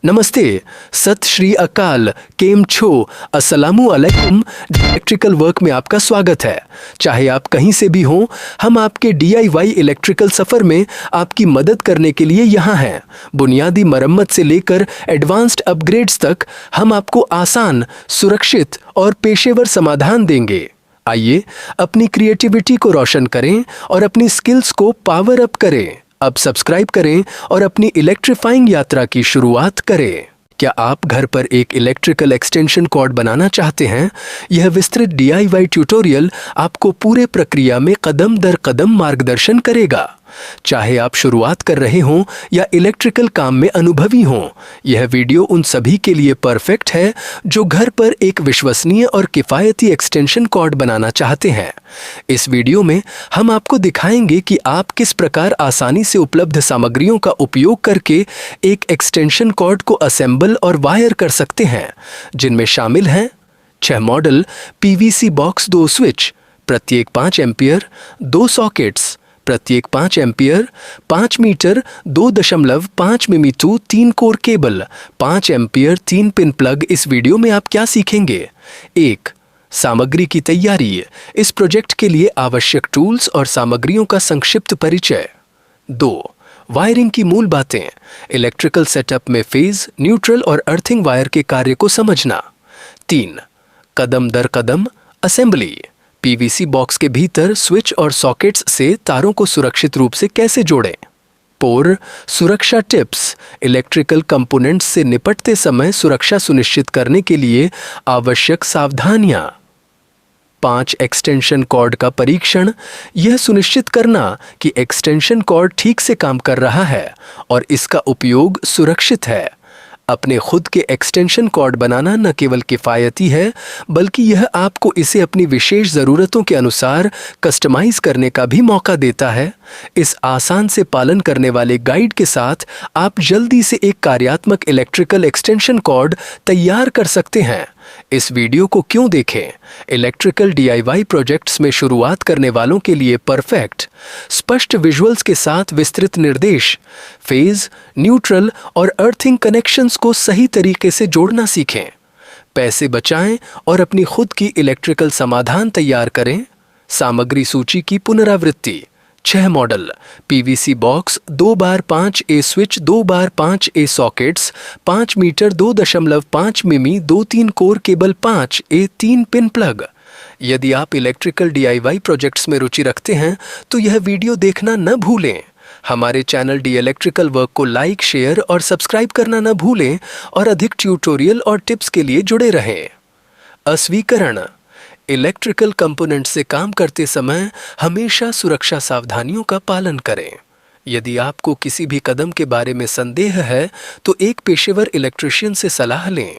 नमस्ते, सत श्री अकाल, केम छो, अस्सलामु अलैकुम। इलेक्ट्रिकल वर्क में आपका स्वागत है। चाहे आप कहीं से भी हों, हम आपके DIY इलेक्ट्रिकल सफ़र में आपकी मदद करने के लिए यहाँ हैं। बुनियादी मरम्मत से लेकर एडवांस्ड अपग्रेड्स तक हम आपको आसान, सुरक्षित और पेशेवर समाधान देंगे। आइए अपनी क्रिएटिविटी को रोशन करें और अपनी स्किल्स को पावर अप करें। अब सब्सक्राइब करें और अपनी इलेक्ट्रीफाइंग यात्रा की शुरुआत करें। क्या आप घर पर एक इलेक्ट्रिकल एक्सटेंशन कॉर्ड बनाना चाहते हैं? यह विस्तृत DIY ट्यूटोरियल आपको पूरे प्रक्रिया में कदम दर कदम मार्गदर्शन करेगा। चाहे आप शुरुआत कर रहे हों या इलेक्ट्रिकल काम में अनुभवी हों, यह वीडियो उन सभी के लिए परफेक्ट है जो घर पर एक विश्वसनीय और किफ़ायती एक्सटेंशन कॉर्ड बनाना चाहते हैं। इस वीडियो में हम आपको दिखाएंगे कि आप किस प्रकार आसानी से उपलब्ध सामग्रियों का उपयोग करके एक एक्सटेंशन कॉर्ड को असेंबल और वायर कर सकते हैं, जिनमें शामिल हैं 6 मॉडल PVC बॉक्स, 2 स्विच, प्रत्येक 5 एम्पियर, 2 सॉकेट्स, प्रत्येक 5 एम्पियर, 5 मीटर 2.5 मिमी 3 core cable, 5 ampere 3 pin plug. इस वीडियो में आप क्या सीखेंगे? 1. सामग्री की तैयारी, इस प्रोजेक्ट के लिए आवश्यक टूल्स और सामग्रियों का संक्षिप्त परिचय। 2. वायरिंग की मूल बातें, इलेक्ट्रिकल सेटअप में फेज, न्यूट्रल और अर्थिंग वायर के कार्य को समझना। 3. कदम दर कदम असेंबली, PVC बॉक्स के भीतर स्विच और सॉकेट्स से तारों को सुरक्षित रूप से कैसे जोड़ें। 4. सुरक्षा टिप्स, इलेक्ट्रिकल कंपोनेंट्स से निपटते समय सुरक्षा सुनिश्चित करने के लिए आवश्यक सावधानियां। 5. एक्सटेंशन कॉर्ड का परीक्षण, यह सुनिश्चित करना कि एक्सटेंशन कॉर्ड ठीक से काम कर रहा है और इसका उपयोग सुरक्षित है। अपने खुद के एक्सटेंशन कॉर्ड बनाना न केवल किफ़ायती है, बल्कि यह आपको इसे अपनी विशेष ज़रूरतों के अनुसार कस्टमाइज़ करने का भी मौका देता है। इस आसान से पालन करने वाले गाइड के साथ आप जल्दी से एक कार्यात्मक इलेक्ट्रिकल एक्सटेंशन कॉर्ड तैयार कर सकते हैं। इस वीडियो को क्यों देखें? इलेक्ट्रिकल DIY प्रोजेक्ट्स में शुरुआत करने वालों के लिए परफेक्ट। स्पष्ट विजुअल्स के साथ विस्तृत निर्देश, फेज, न्यूट्रल और अर्थिंग कनेक्शंस को सही तरीके से जोड़ना सीखें। पैसे बचाएं और अपनी खुद की इलेक्ट्रिकल समाधान तैयार करें। सामग्री सूची की पुनरावृत्ति, 6 model PVC box, 2x5A switch, 2x5A sockets, 5 metre 2.5 मिमी 2-3 core cable, 5A 3 pin plug. यदि आप इलेक्ट्रिकल DIY प्रोजेक्ट्स में रुचि रखते हैं तो यह वीडियो देखना न भूलें। हमारे चैनल डी इलेक्ट्रिकल वर्क को लाइक, शेयर और सब्सक्राइब करना न भूलें और अधिक ट्यूटोरियल और टिप्स के लिए जुड़े रहें। अस्वीकरण, इलेक्ट्रिकल कंपोनेंट से काम करते समय हमेशा सुरक्षा सावधानियों का पालन करें। यदि आपको किसी भी कदम के बारे में संदेह है तो एक पेशेवर इलेक्ट्रिशियन से सलाह लें।